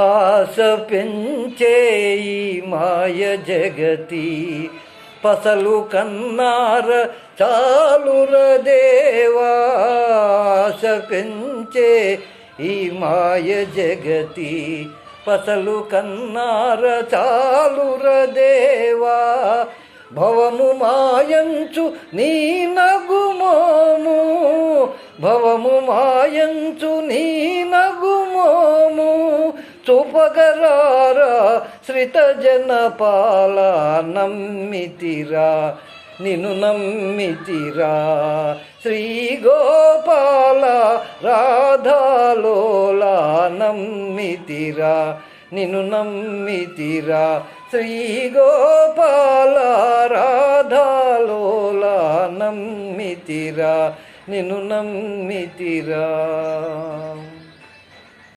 ఆశ పెంచే ఈ మాయ జగతి పసలు కన్నార చాలుర దేవా. ఆశ పెంచే ఈ మాయ జగతి పసలు కన్నార చాలుర దేవా. భవము మాయంచు నీ నగుమోము, భవము మాయంచు నీ నగుమోము. చూపగరారా శ్రిత జనపాల నమ్మితిరా, నిన్ను నమ్మితిరా. శ్రీ గోపాల రాధాలోల నమ్మితిరా, నిన్ను నమ్మితిరా. శ్రీ గోపాల రాధాలోల నమ్మితిరా, నిన్ను నమ్మితిరా.